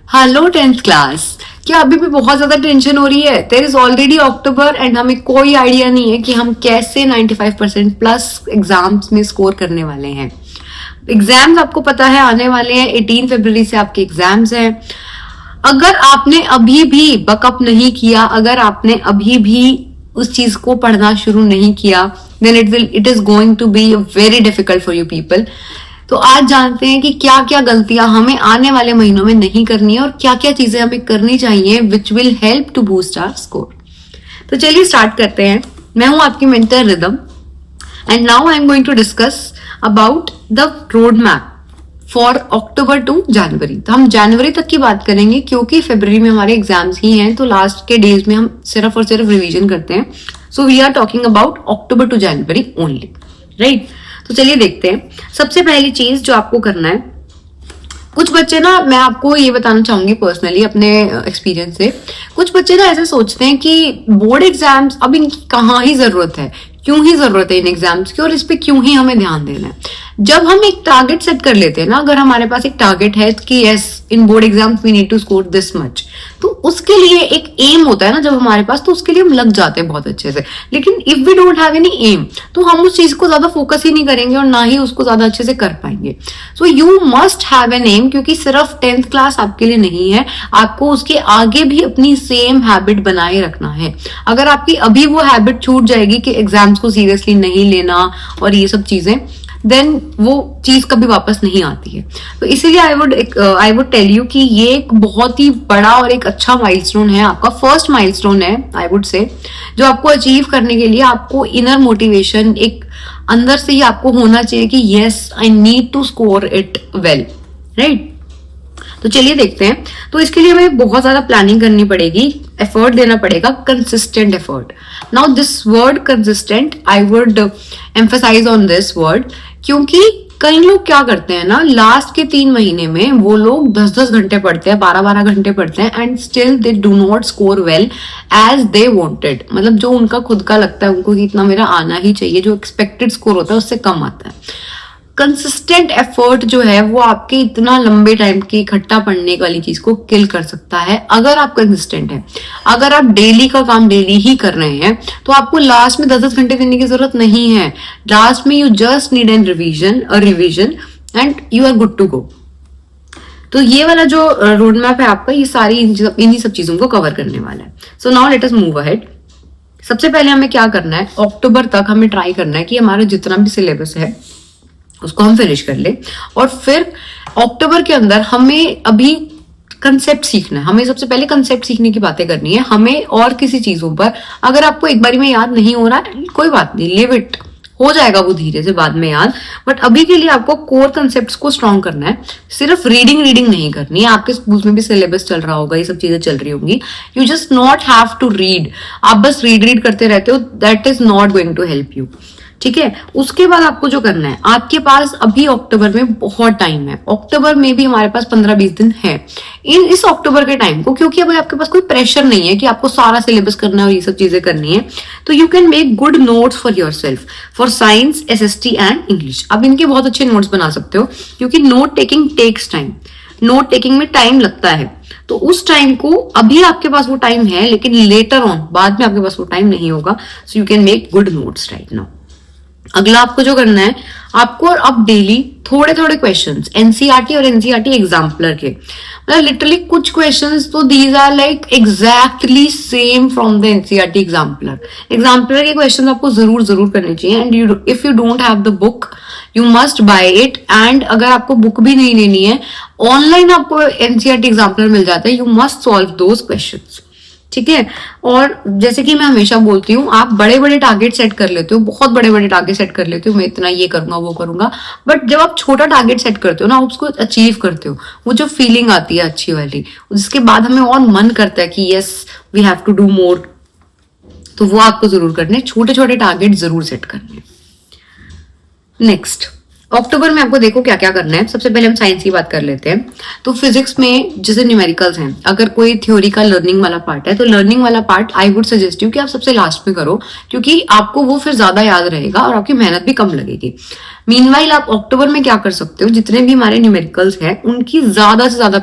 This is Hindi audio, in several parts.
Hello 10th class. क्या अभी भी बहुत ज्यादा टेंशन हो रही है? There is already October and हमें कोई आइडिया नहीं है कि हम कैसे 95% प्लस एग्जाम्स में स्कोर करने वाले हैं। एग्जाम्स आपको पता है आने वाले हैं, 18 फरवरी से आपके एग्जाम्स हैं। अगर आपने अभी भी बकअप नहीं किया, अगर आपने अभी भी उस चीज को पढ़ना शुरू नहीं किया, then it is going to be very difficult for you people. तो आज जानते हैं कि क्या क्या गलतियां हमें आने वाले महीनों में नहीं करनी है और क्या क्या चीजें हमें करनी चाहिए which will help to boost our score. तो चलिए स्टार्ट करते हैं। मैं हूं आपकी mentor Rhythm and now I am going to discuss about the road map for October to January. तो हम जनवरी तक की बात करेंगे क्योंकि फरवरी में हमारे एग्जाम्स ही हैं, तो लास्ट के डेज में हम सिर्फ और सिर्फ रिवीजन करते हैं। So we are talking about October to January only, right. तो चलिए देखते हैं। सबसे पहली चीज जो आपको करना है, कुछ बच्चे ना, मैं आपको ये बताना चाहूंगी पर्सनली अपने एक्सपीरियंस से, कुछ बच्चे ना ऐसे सोचते हैं कि बोर्ड एग्जाम्स अब इनकी कहाँ ही जरूरत है, क्यों ही जरूरत है इन एग्जाम्स की और इस पे क्यों ही हमें ध्यान देना है। जब हम एक टारगेट सेट कर लेते हैं ना, अगर हमारे पास एक टारगेट है कि yes in board exams we need to score this much, तो उसके लिए एक एम होता है ना जब हमारे पास, तो उसके लिए हम लग जाते हैं बहुत अच्छे से। लेकिन if we don't have any aim तो हम उस चीज को ज्यादा फोकस ही नहीं करेंगे और ना ही उसको ज्यादा अच्छे से कर पाएंगे। So you must have an aim, क्योंकि सिर्फ 10th क्लास आपके लिए नहीं है, आपको उसके आगे भी अपनी सेम हैबिट बनाए रखना है। अगर आपकी अभी वो हैबिट छूट जाएगी कि एग्जाम्स को सीरियसली नहीं लेना और ये सब चीजें, देन वो चीज कभी वापस नहीं आती है। तो इसीलिए आई वुड टेल यू कि ये एक बहुत ही बड़ा और एक अच्छा माइलस्टोन है, आपका फर्स्ट माइलस्टोन है आई वुड से, जो आपको अचीव करने के लिए आपको इनर मोटिवेशन एक अंदर से ही आपको होना चाहिए कि yes I need to score it well, right. तो चलिए देखते हैं। तो इसके लिए हमें बहुत ज्यादा प्लानिंग करनी पड़ेगी, एफर्ट देना पड़ेगा, consistent effort. Now this word consistent, I would emphasise on this word, क्योंकि कई लोग क्या करते हैं ना, लास्ट के 3 महीने में वो लोग 10-10 घंटे पढ़ते हैं, 12-12 घंटे पढ़ते हैं and still they do not score well as they wanted. मतलब जो उनका खुद का लगता है उनको कि इतना मेरा आना ही चाहिए, जो एक्सपेक्टेड स्कोर होता है उससे कम आता है। कंसिस्टेंट एफर्ट जो है वो आपके इतना लंबे टाइम की इकट्ठा पढ़ने वाली चीज को किल कर सकता है। अगर आप कंसिस्टेंट हैं, अगर आप डेली का काम डेली ही कर रहे हैं, तो आपको लास्ट में 10-10 घंटे देने की जरूरत नहीं है। लास्ट में you just need an revision and you are good to go. तो ये वाला जो रोड मैप है आपका, ये सारी इन्हीं सब चीजों को कवर करने वाला है। So now let us move ahead. सबसे पहले हमें क्या करना है, अक्टूबर तक हमें ट्राई करना है कि हमारा जितना भी सिलेबस है उसको हम फिनिश कर ले, और फिर अक्टूबर के अंदर हमें अभी कंसेप्ट सीखना है। हमें सबसे पहले कंसेप्ट सीखने की बातें करनी है हमें, और किसी चीजों पर अगर आपको एक बारी में याद नहीं हो रहा है कोई बात नहीं, लिव इट, हो जाएगा वो धीरे से बाद में याद। बट अभी के लिए आपको कोर कंसेप्ट्स को स्ट्रॉन्ग करना है। सिर्फ रीडिंग नहीं करनी है। आपके स्कूल में भी सिलेबस चल रहा होगा, ये सब चीजें चल रही होंगी। You just not have to read, आप बस रीड करते रहते हो, that is not going to help you, ठीक है। उसके बाद आपको जो करना है, आपके पास अभी अक्टूबर में बहुत टाइम है, अक्टूबर में भी हमारे पास 15-20 दिन है। इस अक्टूबर के टाइम को, क्योंकि अभी आपके पास कोई प्रेशर नहीं है कि आपको सारा सिलेबस करना है और ये सब चीजें करनी है, तो you can make good notes for yourself for science, SST and English. अब इनके बहुत अच्छे नोट्स बना सकते हो, क्योंकि note taking takes time, note taking में टाइम लगता है। तो उस टाइम को, अभी आपके पास वो टाइम है लेकिन लेटर ऑन बाद में आपके पास वो टाइम नहीं होगा। So you can make good notes right now. अगला आपको जो करना है, आपको अब डेली थोड़े थोड़े क्वेश्चंस एनसीईआरटी और एनसीईआरटी एग्जाम्पलर के, मतलब लिटरली कुछ क्वेश्चंस तो these are like exactly same from the NCERT exemplar के क्वेश्चंस आपको जरूर करने चाहिए। And if you don't have the book you must buy it. And अगर आपको बुक भी नहीं लेनी है, ऑनलाइन आपको एनसीईआरटी एग्जाम्पलर मिल जाता है, you must solve those questions, ठीक है। और जैसे कि मैं हमेशा बोलती हूँ, आप बड़े बड़े टारगेट सेट कर लेते हो, बहुत बड़े बड़े टारगेट सेट कर लेते हो, मैं इतना ये करूंगा वो करूंगा, बट जब आप छोटा टारगेट सेट करते हो ना, उसको अचीव करते हो, वो जो फीलिंग आती है अच्छी वाली, जिसके बाद हमें और मन करता है कि yes we have to do more, तो वो आपको जरूर करने, छोटे छोटे टारगेट जरूर सेट करने। नेक्स्ट अक्टूबर में आपको देखो क्या क्या करना है। सबसे पहले हम साइंस की बात कर लेते हैं। तो फिजिक्स में जैसे न्यूमेरिकल्स हैं, अगर कोई थ्योरी का लर्निंग वाला पार्ट है, तो लर्निंग वाला part I would suggest you कि आप सबसे लास्ट में करो, क्योंकि आपको वो फिर ज्यादा याद रहेगा और आपकी मेहनत भी कम लगेगी। मीनवाइल आप अक्टूबर में क्या कर सकते हो, जितने भी हमारे न्यूमेरिकल्स हैं उनकी ज्यादा से ज्यादा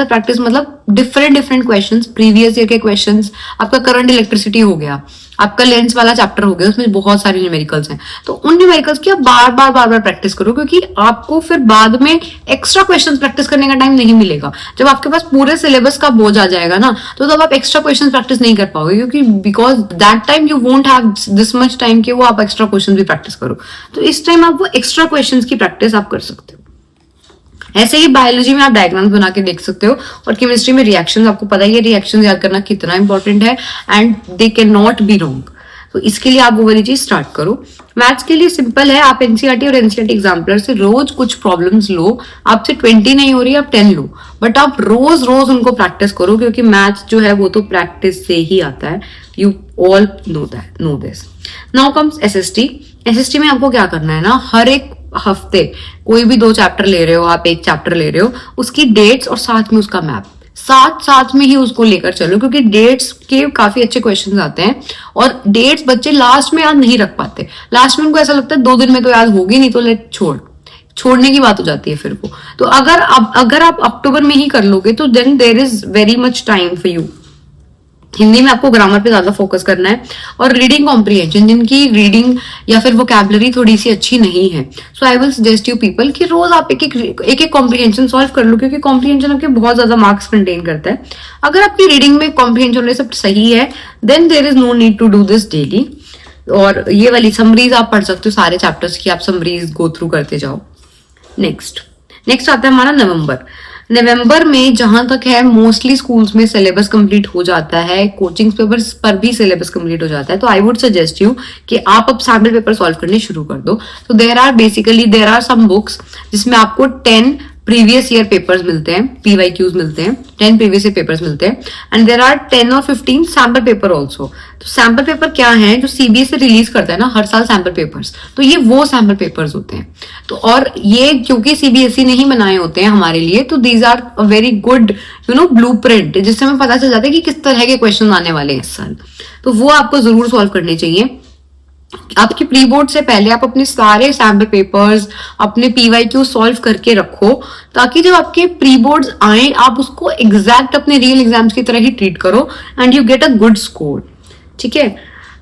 प्रैक्टिस मतलब different different questions, previous year के क्वेश्चंस, आपका करंट इलेक्ट्रिसिटी हो गया, आपका लेंस वाला चैप्टर हो गया, उसमें बहुत सारे न्यूमेरिकल्स हैं, तो उन न्यूमेरिकल्स की आप बार बार प्रैक्टिस करो, क्योंकि आपको फिर बाद में एक्स्ट्रा क्वेश्चंस प्रैक्टिस करने का टाइम नहीं मिलेगा। जब आपके पास पूरे सिलेबस का बोझ आ जाएगा ना, तो तब आप एक्स्ट्रा क्वेश्चंस प्रैक्टिस नहीं कर पाओगे, क्योंकि because that time you won't have this much time कि वो आप एक्स्ट्रा क्वेश्चन भी प्रैक्टिस करो। तो इस टाइम आप वो एक्स्ट्रा क्वेश्चन की प्रैक्टिस आप कर सकते हो। ऐसे ही बायोलॉजी में आप डायग्राम्स बना के देख सकते हो, और केमिस्ट्री में रिएक्शंस, आपको पता ही है रिएक्शंस याद करना कितना इंपॉर्टेंट है, and they can not be wrong. तो इसके लिए आप वो वाली चीज स्टार्ट करो। मैथ्स के लिए सिंपल है, आप एनसीईआरटी और एनसीईआरटी एग्जाम्पलर से रोज कुछ प्रॉब्लम्स लो, आपसे 20 नहीं हो रही आप 10 लो, बट आप रोज रोज उनको प्रैक्टिस करो, क्योंकि मैथ्स जो है वो तो प्रैक्टिस से ही आता है। You all know this. Now comes SST. SST में आपको क्या करना है ना, हर एक हफ्ते कोई भी 2 चैप्टर ले रहे हो, आप एक चैप्टर ले रहे हो, उसकी डेट्स और साथ में उसका मैप, साथ में ही उसको लेकर चलो, क्योंकि डेट्स के काफी अच्छे क्वेश्चंस आते हैं, और डेट्स बच्चे लास्ट में याद नहीं रख पाते। लास्ट में उनको ऐसा लगता है 2 दिन में तो याद होगी नहीं, तो लेट छोड़ने की बात हो जाती है फिर वो। तो अगर आप अक्टूबर में ही कर लोगे तो then there is very much time for you. Hindi में आपको ग्रामर पे ज्यादा फोकस करना है, और रीडिंग कॉम्प्रिहेंशन, जिनकी रीडिंग या फिर वोकैबुलरी थोड़ी सी अच्छी नहीं है, so I will suggest you people कि रोज आप एक कॉम्प्रिहेंशन सॉल्व कर लो, क्योंकि कॉम्प्रिहेंशन आपके बहुत ज्यादा मार्क्स कंटेन करता है। अगर आपकी रीडिंग में कॉम्प्रिहेंशन सब सही है, then there is no need to do this daily. और ये वाली समरीज आप पढ़ सकते हो सारे चैप्टर्स की, आप समरीज गो थ्रू करते जाओ। नेक्स्ट आता है हमारा नवंबर में जहां तक है मोस्टली स्कूल्स में सिलेबस कंप्लीट हो जाता है, कोचिंग पेपर्स पर भी सिलेबस कंप्लीट हो जाता है, तो आई वुड सजेस्ट यू कि आप अब सैम्पल पेपर सॉल्व करने शुरू कर दो। तो देर आर सम बुक्स जिसमें आपको 10 प्रीवियस ईयर पेपर्स मिलते हैं, PYQs मिलते हैं, 10 प्रीवियस ईयर पेपर्स मिलते हैं, एंड देर आर 10 और 15 सैम्पल पेपर ऑल्सो। तो सैम्पल पेपर क्या है, जो सीबीएसई रिलीज करता है ना हर साल सैम्पल पेपर्स, तो ये वो सैम्पल पेपर्स होते हैं। तो और ये क्योंकि सीबीएसई ने ही बनाए होते हैं हमारे लिए, तो these are a very good blueprint, जिससे हमें पता चल जाता है कि किस तरह के क्वेश्चन आने वाले हैं इस साल। तो वो आपको जरूर सॉल्व करने चाहिए। आपकी प्री बोर्ड से पहले आप अपने सारे सैम्पल पेपर्स, अपने PYQ सॉल्व करके रखो, ताकि जब आपके प्री बोर्ड्स आए आप उसको एग्जैक्ट अपने रियल एग्जाम्स की तरह ही ट्रीट करो, and you get a good score. ठीक है,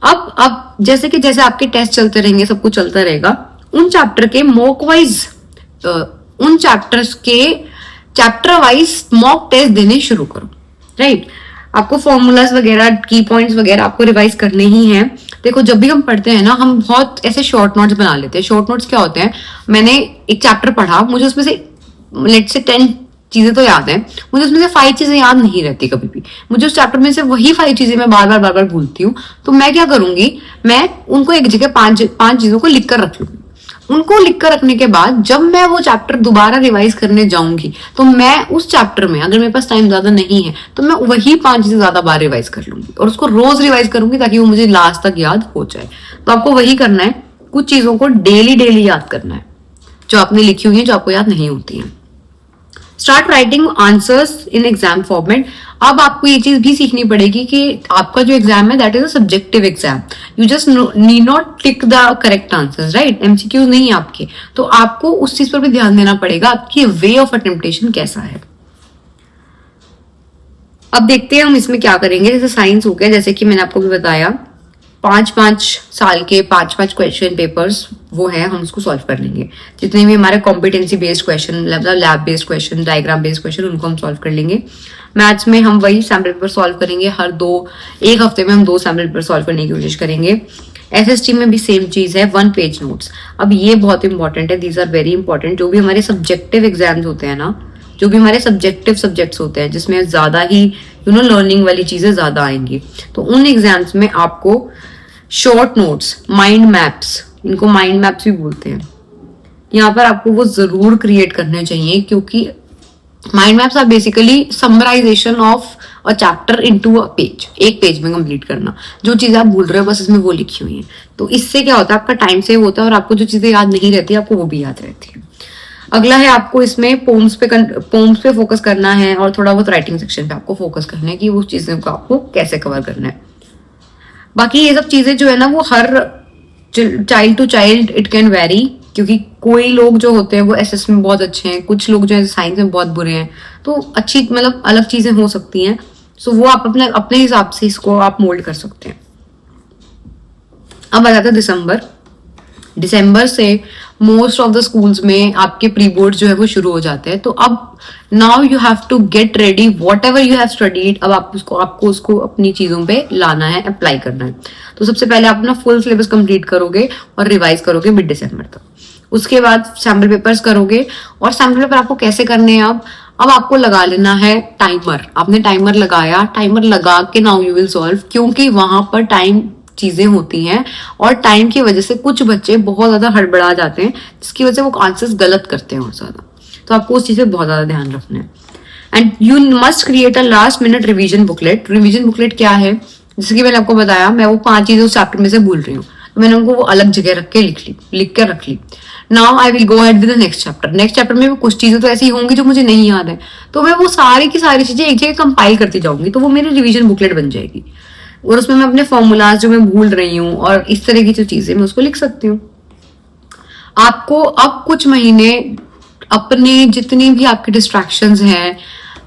अब जैसे आपके टेस्ट चलते रहेंगे, सब कुछ चलता रहेगा, उन चैप्टर के मॉक वाइज उन चैप्टर्स के चैप्टर वाइज मॉक टेस्ट देने शुरू करो। राइट, आपको फॉर्मूलाज वगैरह, की पॉइंट्स वगैरह आपको रिवाइज करने ही हैं। देखो, जब भी हम पढ़ते हैं ना, हम बहुत ऐसे शॉर्ट नोट्स बना लेते हैं। शॉर्ट नोट्स क्या होते हैं, मैंने एक चैप्टर पढ़ा, मुझे उसमें से लेट से 10 चीजें तो याद है, मुझे उसमें से 5 चीजें याद नहीं रहती कभी भी। मुझे उस चैप्टर में से वही 5 चीजें मैं बार बार भूलती हूँ। तो मैं क्या करूंगी, मैं उनको एक जगह 5 चीजों को लिख कर रख लूंगी। उनको लिख कर रखने के बाद जब मैं वो चैप्टर दोबारा रिवाइज करने जाऊंगी, तो मैं उस चैप्टर में, अगर मेरे पास टाइम ज्यादा नहीं है, तो मैं वही 5 चीजें ज्यादा बार रिवाइज कर लूंगी, और उसको रोज रिवाइज करूंगी, ताकि वो मुझे लास्ट तक याद हो जाए। तो आपको वही करना है, कुछ चीजों को डेली याद करना है जो आपने लिखी हुई है, जो आपको याद नहीं होती है। Start writing answers in exam format. अब आपको ये चीज भी सीखनी पड़ेगी कि आपका जो एग्जाम है that is a subjective exam, you just need not tick the correct answers, right, MCQs नहीं है आपके। तो आपको उस चीज पर भी ध्यान देना पड़ेगा, आपकी वे ऑफ अटेम्प्टेशन कैसा है। अब देखते हैं हम इसमें क्या करेंगे। जैसे साइंस हो गया, जैसे कि मैंने आपको भी बताया, 5-5 साल के 5-5 क्वेश्चन पेपर्स वो है, हम उसको सॉल्व कर लेंगे। जितने भी हमारे competency based question, lab based question, diagram based question, उनको हम सॉल्व कर लेंगे। मैथ्स में हम वही सैम्पल पेपर सॉल्व करेंगे, एक हफ्ते में हम 2 सैम्पल पेपर सॉल्व करने की कोशिश करेंगे। SST में भी सेम चीज है, 1 पेज नोट्स। अब ये बहुत इंपॉर्टेंट है, दीज आर वेरी इंपॉर्टेंट। जो भी हमारे सब्जेक्टिव एग्जाम्स होते हैं ना, जो भी हमारे सब्जेक्टिव सब्जेक्ट्स होते हैं, जिसमें ज्यादा ही लर्निंग वाली चीजें ज्यादा आएंगी, तो उन एग्जाम्स में आपको शॉर्ट नोट्स, माइंड मैप्स, इनको माइंड मैप्स भी बोलते हैं, यहाँ पर आपको वो जरूर क्रिएट करने चाहिए, क्योंकि mind maps are basically summarisation of a chapter into a page, एक पेज में कंप्लीट करना। जो चीजें आप भूल रहे हो बस इसमें वो लिखी हुई है। तो इससे क्या होता है, आपका टाइम सेव होता है, और आपको जो चीजें याद नहीं रहती आपको वो भी याद रहती है। अगला है, आपको इसमें पोम्स पे फोकस करना है, और थोड़ा बहुत राइटिंग सेक्शन पे आपको फोकस करना है कि उस चीजों को आपको कैसे कवर करना है। बाकी ये सब चीजें जो है ना, वो हर child to child it can vary, क्योंकि कोई लोग जो होते हैं वो एसएस में बहुत अच्छे हैं, कुछ लोग जो है साइंस में बहुत बुरे हैं, तो अच्छी मतलब अलग चीजें हो सकती हैं। सो वो आप अपने अपने हिसाब से इसको आप मोल्ड कर सकते हैं। अब आ जाता है दिसंबर। दिसंबर से मोस्ट ऑफ द स्कूल्स में आपके प्री बोर्ड जो है वो शुरू हो जाते हैं। तो अब now you have to get ready whatever you have studied. अब आपको उसको अपनी चीजों पे लाना है, अप्लाई करना है। तो सबसे पहले आप अपना फुल सिलेबस कंप्लीट करोगे और रिवाइज करोगे मिड दिसंबर तक। उसके बाद सैम्पल पेपर्स करोगे, और सैम्पल पेपर आपको कैसे करने हैं अब आपको लगा लेना है टाइमर। आपने टाइमर लगाया, टाइमर लगा के नाउ यू विल सॉल्व, क्योंकि वहां पर टाइम चीजें होती हैं और टाइम की वजह से कुछ बच्चे बहुत ज्यादा हड़बड़ा जाते हैं, जिसकी वजह से वो आंसर्स गलत करते हैं और ज्यादा। तो आपको उस चीज पे बहुत ज्यादा ध्यान रखना है। And you must create a last minute revision booklet. Revision booklet क्या है, जैसे कि मैंने आपको बताया, मैं वो 5 चीजें उस चैप्टर में से भूल रही हूँ, तो मैंने उनको वो अलग जगह लिख के रख ली। Now I will go ahead with the next chapter. Next chapter में कुछ चीजें तो ऐसी होंगी जो मुझे नहीं याद है, तो मैं वो सारी की सारी चीजें एक जगह कंपाइल करती जाऊंगी, तो वो मेरी रिवीजन बुकलेट बन जाएगी। और उसमें मैं अपने फॉर्मूलाज जो मैं भूल रही हूँ और इस तरह की जो चीजें मैं उसको लिख सकती हूँ। आपको अब कुछ महीने अपने जितनी भी आपकी डिस्ट्रैक्शंस हैं,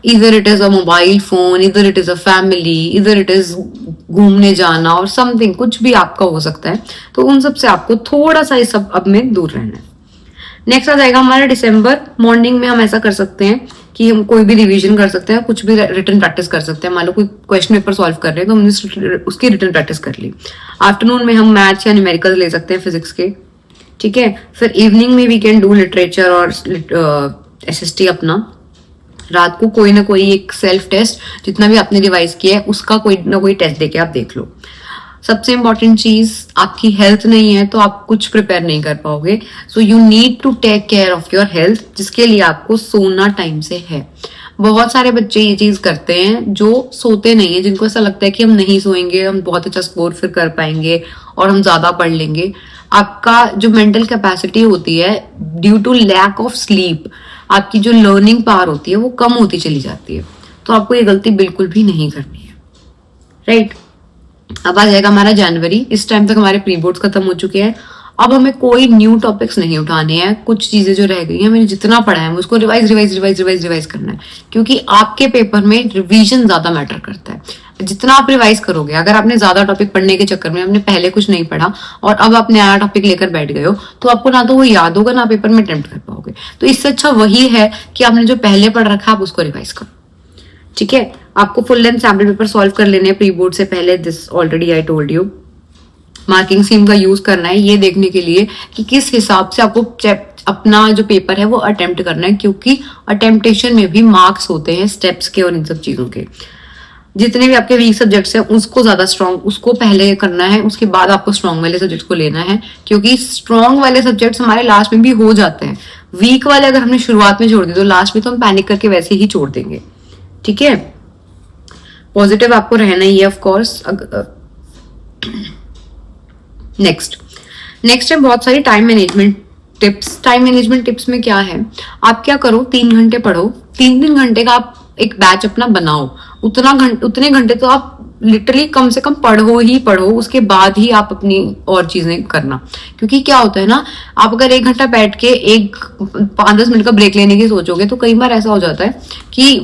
इधर it is a mobile phone, इधर इट इज अ फैमिली, इधर इट इज घूमने जाना और समथिंग, कुछ भी आपका हो सकता है, तो उन सब से आपको थोड़ा सा इस सब अब में दूर रहना है। नेक्स्ट आ जाएगा हमारा दिसंबर। मॉर्निंग में हम ऐसा कर सकते हैं कि हम कोई भी रिवीजन कर सकते हैं, कुछ भी रिटन प्रैक्टिस कर सकते हैं। मान लो कोई क्वेश्चन पेपर सॉल्व कर रहे हैं तो हमने उसकी रिटन प्रैक्टिस कर ली। आफ्टरनून में हम मैथ्स या न्यूमेरिकल्स ले सकते हैं, फिजिक्स के, ठीक है। फिर इवनिंग में वी कैन डू लिटरेचर और एसएसटी अपना। रात को कोई ना कोई एक सेल्फ टेस्ट, जितना भी आपने रिवाइज किया है उसका कोई ना कोई टेस्ट देके आप देख लो। सबसे इंपॉर्टेंट चीज, आपकी हेल्थ नहीं है तो आप कुछ प्रिपेयर नहीं कर पाओगे। So you need to take care of your health, जिसके लिए आपको सोना टाइम से है। बहुत सारे बच्चे ये चीज करते हैं जो सोते नहीं है, जिनको ऐसा लगता है कि हम नहीं सोएंगे हम बहुत अच्छा स्कोर फिर कर पाएंगे और हम ज्यादा पढ़ लेंगे। आपका जो मेंटल कैपेसिटी होती है due to lack of sleep, आपकी जो लर्निंग पावर होती है वो कम होती चली जाती है। तो आपको ये गलती बिल्कुल भी नहीं करनी है, राइट। अब आ जाएगा हमारा जनवरी। इस टाइम तक हमारे प्री बोर्ड्स खत्म हो चुके हैं। अब हमें कोई न्यू टॉपिक्स नहीं उठाने हैं। कुछ चीजें जो रह गई हैं, मैंने जितना पढ़ा है उसको रिवाइज करना है, क्योंकि आपके पेपर में रिवीजन ज्यादा मैटर करता है। जितना आप रिवाइज करोगे, अगर आपने ज्यादा टॉपिक पढ़ने के चक्कर में आपने पहले कुछ नहीं पढ़ा और अब आप नया टॉपिक लेकर बैठ गए हो, तो आपको ना तो वो याद होगा ना पेपर में अटेम्प्ट कर पाओगे। तो इससे अच्छा वही है कि आपने जो पहले पढ़ रखा है आप उसको रिवाइज करो, ठीक है। आपको full length sample paper solve कर लेने प्री बोर्ड से पहले, this already I told you. Marking scheme का यूज करना है ये देखने के लिए कि किस हिसाब से आपको अपना जो पेपर है वो अटेम्प्ट करना है, क्योंकि अटेम्प्टेशन में भी मार्क्स होते हैं स्टेप्स के और इन सब चीजों के। जितने भी आपके वीक सब्जेक्ट्स हैं उसको ज्यादा स्ट्रॉन्ग उसको पहले करना है, उसके बाद आपको स्ट्रॉन्ग वाले सब्जेक्ट्स को लेना है, क्योंकि स्ट्रॉन्ग वाले सब्जेक्ट्स हमारे लास्ट में भी हो जाते हैं। वीक वाले अगर हमने शुरुआत में छोड़ दिए तो लास्ट में तो हम पैनिक करके वैसे ही छोड़ देंगे, ठीक है। पॉजिटिव आपको रहना ही है ऑफ कोर्स। नेक्स्ट है बहुत सारी time management tips. Time management tips में क्या है, आप क्या करो, 3 घंटे पढ़ो, 3 घंटे का आप एक बैच अपना बनाओ। उतने घंटे तो आप लिटरली कम से कम पढ़ो, उसके बाद ही आप अपनी और चीजें करना। क्योंकि क्या होता है ना, आप अगर 1 घंटा बैठ के 5-10 मिनट का ब्रेक लेने की सोचोगे तो कई बार ऐसा हो जाता है कि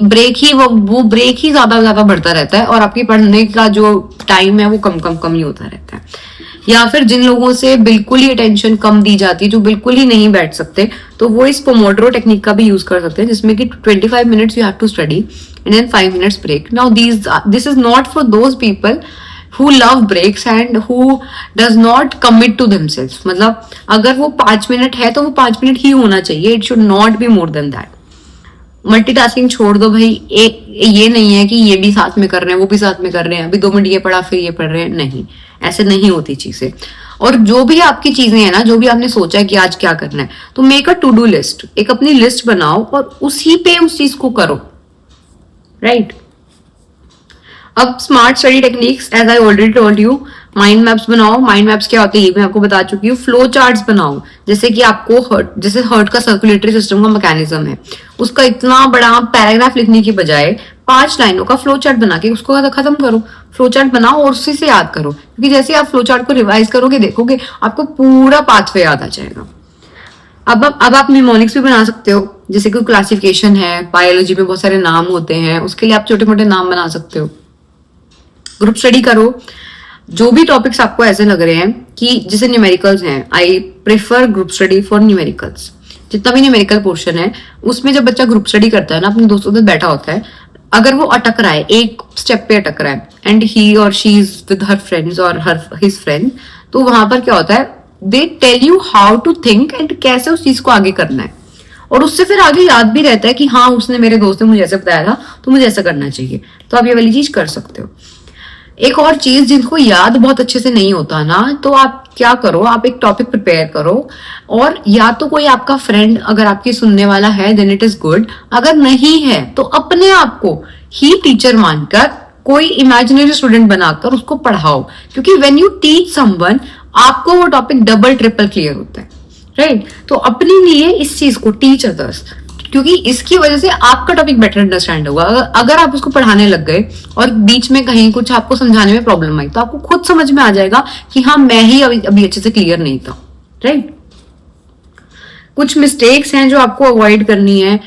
वो ब्रेक ही ज्यादा बढ़ता रहता है और आपकी पढ़ने का जो टाइम है वो कम ही होता रहता है। या फिर जिन लोगों से बिल्कुल ही अटेंशन कम दी जाती है, जो बिल्कुल ही नहीं बैठ सकते, तो वो इस पोमोडोरो टेक्निक का भी यूज कर सकते हैं, जिसमें कि 25 minutes you have to study and then 5 minutes break. Now this is not for those people who love breaks and who does not commit to themselves. मतलब अगर वो 5 मिनट है तो वो 5 मिनट ही होना चाहिए, it should not be more than that. Multitasking छोड़ दो भाई। ये नहीं है कि ये भी साथ में कर रहे हैं वो भी साथ में कर रहे हैं, अभी 2 मिनट ये पढ़ा फिर ये पढ़ रहे हैं, नहीं, ऐसे नहीं होती चीजें। और जो भी आपकी चीजें हैं ना, जो भी आपने सोचा है कि आज क्या करना है, तो make a to do list, एक अपनी लिस्ट बनाओ और उसी पे उस चीज को करो, राइट। अब smart study techniques, as I already told you, mind maps बनाओ। माइंड मैप्स क्या होते हैं ये मैं आपको बता चुकी हूँ। फ्लो चार्ट्स बनाओ, जैसे कि आपको जैसे हार्ट का सर्कुलेटरी सिस्टम का मैकेनिज्म है, उसका इतना बड़ा पैराग्राफ लिखने की बजाय 5 लाइनों का फ्लो चार्ट बना के उसको खत्म करो। फ्लो चार्ट बनाओ और उसी से याद करो, क्योंकि जैसे आप फ्लो चार्ट को रिवाइज करोगे देखोगे आपको पूरा पाथवे याद आ जाएगा। अब आप निमोनिक्स भी बना सकते हो, जैसे कि क्लासिफिकेशन है, बायोलॉजी में बहुत सारे नाम होते हैं, उसके लिए आप छोटे मोटे नाम बना सकते हो। ग्रुप स्टडी करो, जो भी टॉपिक्स आपको ऐसे लग रहे हैं कि जैसे न्यूमेरिकल्स हैं, I prefer group study for numericals. जितना भी न्यूमेरिकल पोर्शन है उसमें जब बच्चा ग्रुप स्टडी करता है ना, अपने दोस्तों के साथ बैठा होता है, अगर वो अटक रहा है, एक स्टेप पे अटक रहा है एंड ही और she is with her friends और हिज फ्रेंड, तो वहां पर क्या होता है, they tell you how to think and कैसे उस चीज को आगे करना है, और उससे फिर आगे याद भी रहता है कि हाँ उसने, मेरे दोस्त ने मुझे ऐसे बताया था तो मुझे ऐसा करना चाहिए। तो आप ये वाली चीज कर सकते हो। एक और चीज, जिनको याद बहुत अच्छे से नहीं होता ना, तो आप क्या करो, आप एक टॉपिक प्रिपेयर करो, और या तो कोई आपका फ्रेंड अगर आपकी सुनने वाला है देन इट इज गुड, अगर नहीं है तो अपने आप को ही टीचर मानकर कोई इमेजिनरी स्टूडेंट बनाकर उसको पढ़ाओ, क्योंकि व्हेन यू टीच समवन आपको वो टॉपिक डबल ट्रिपल क्लियर होता है, राइट। तो अपने लिए इस चीज को टीच अदर्स, क्योंकि इसकी वजह से आपका टॉपिक बेटर अंडरस्टैंड होगा। अगर आप उसको पढ़ाने लग गए और बीच में कहीं कुछ आपको समझाने में प्रॉब्लम आई, तो आपको खुद समझ में आ जाएगा कि हाँ मैं ही अभी अच्छे से क्लियर नहीं था, राइट। कुछ मिस्टेक्स हैं जो आपको अवॉइड करनी है।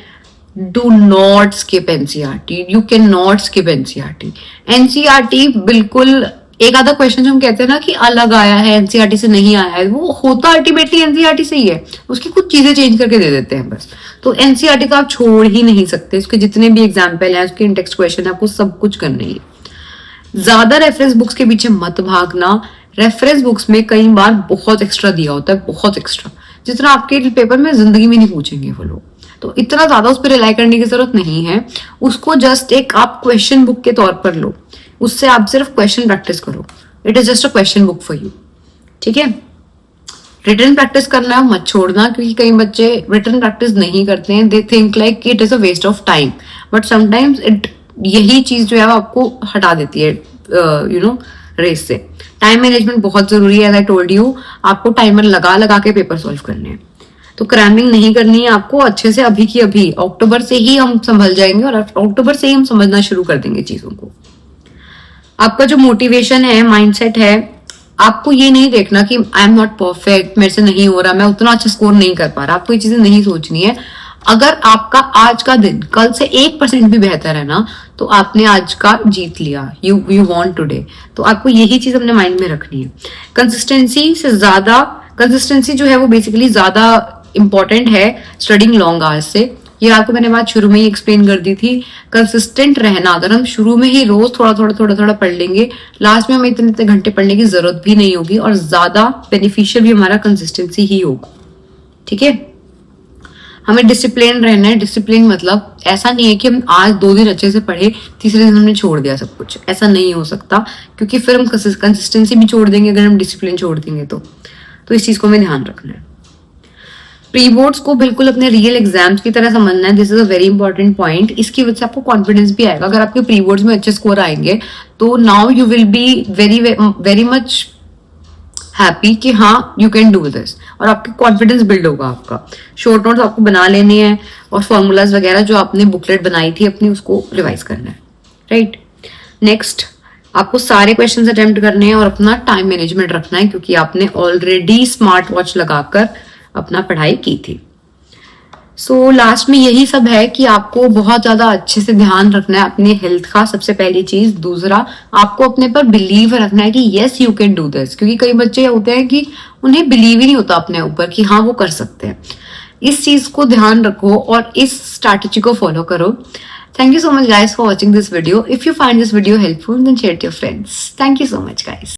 Do not skip NCERT, you can not skip NCERT. NCERT बिल्कुल, एक आधा क्वेश्चन जो हम कहते हैं ना कि अलग आया है, एनसीईआरटी से नहीं आया है, वो होता अल्टीमेटली एनसीईआरटी से ही है, उसकी कुछ चीजें चेंज करके दे देते हैं बस। तो एनसीईआरटी को आप छोड़ ही नहीं सकते, उसके जितने भी एग्जाम्पल हैं, उसके इंटेक्स्ट क्वेश्चन है, आपको सब कुछ करना ही है। ज्यादा रेफरेंस बुक्स के पीछे मत भागना। रेफरेंस बुक्स में कई बार बहुत एक्स्ट्रा दिया होता है, बहुत एक्स्ट्रा, जितना आपके पेपर में जिंदगी में नहीं पूछेंगे वो लोग। तो इतना ज्यादा उस पर रिलाई करने की जरूरत नहीं है। उसको जस्ट एक आप क्वेश्चन बुक के तौर पर लो, उससे आप सिर्फ क्वेश्चन प्रैक्टिस करो। It is just a question book for you, ठीक है। रिटर्न प्रैक्टिस करना है मत छोड़ना, क्योंकि कई बच्चे रिटर्न प्रैक्टिस नहीं करते हैं, they think like it is a waste of time, but sometimes यही चीज जो है आपको हटा देती है रेस से। टाइम मैनेजमेंट बहुत जरूरी है, एज आई टोल्ड यू, आपको टाइमर लगा लगा के पेपर सॉल्व करने हैं। तो क्रैमिंग नहीं करनी है आपको, अच्छे से अभी की अभी अक्टूबर से ही हम संभल जाएंगे, और अक्टूबर से ही हम समझना शुरू कर देंगे चीजों को। आपका जो मोटिवेशन है, माइंडसेट है, आपको ये नहीं देखना कि आई एम नॉट परफेक्ट, मेरे से नहीं हो रहा, मैं उतना अच्छा स्कोर नहीं कर पा रहा, आपको ये चीजें नहीं सोचनी है। अगर आपका आज का दिन कल से 1% भी बेहतर है ना, तो आपने आज का जीत लिया, यू वॉन्ट टुडे। तो आपको यही चीज अपने माइंड में रखनी है। कंसिस्टेंसी से ज्यादा, कंसिस्टेंसी जो है वो बेसिकली ज्यादा इंपॉर्टेंट है स्टडिंग लॉन्ग आवर्स से। ये आपको मैंने बात शुरू में ही एक्सप्लेन कर दी थी। कंसिस्टेंट रहना, अगर हम शुरू में ही रोज थोड़ा थोड़ा पढ़ लेंगे, लास्ट में हमें इतने घंटे पढ़ने की जरूरत भी नहीं होगी, और ज्यादा बेनिफिशियल भी हमारा कंसिस्टेंसी ही होगा, ठीक है। हमें डिसिप्लिन रहना है। डिसिप्लिन मतलब ऐसा नहीं है कि हम आज 2 दिन अच्छे से पढ़े, तीसरे दिन हमने छोड़ दिया सब कुछ, ऐसा नहीं हो सकता, क्योंकि फिर हम कंसिस्टेंसी भी छोड़ देंगे अगर हम डिसिप्लिन छोड़ देंगे तो इस चीज को हमें ध्यान रखना है। प्री बोर्ड्स को बिल्कुल अपने रियल एग्जाम्स की तरह समझना है। This is a very important point. इसकी वजह से आपको कॉन्फिडेंस भी आएगा। अगर आपके प्री बोर्ड्स में अच्छे स्कोर आएंगे तो now you will be very much happy कि हाँ यू कैन डू दिस, और आपकी कॉन्फिडेंस बिल्ड होगा। आपका शॉर्ट नोट्स आपको बना लेने हैं, और फॉर्मूलाज वगैरह जो आपने बुकलेट बनाई थी अपनी, उसको रिवाइज करना है, राइट। नेक्स्ट, आपको सारे क्वेश्चंस अटेम्प्ट करने हैं और अपना टाइम मैनेजमेंट रखना है, क्योंकि आपने ऑलरेडी स्मार्ट वॉच लगाकर अपना पढ़ाई की थी। सो लास्ट में यही सब है कि आपको बहुत ज्यादा अच्छे से ध्यान रखना है अपने हेल्थ का, सबसे पहली चीज। दूसरा, आपको अपने पर बिलीव रखना है कि yes you can do this, क्योंकि कई बच्चे होते हैं कि उन्हें बिलीव ही नहीं होता अपने ऊपर कि हाँ वो कर सकते हैं। इस चीज को ध्यान रखो और इस स्ट्रैटेजी को फॉलो करो। Thank you so much guys for watching this video. If you find this video helpful, then share it to your friends. Thank you so much guys.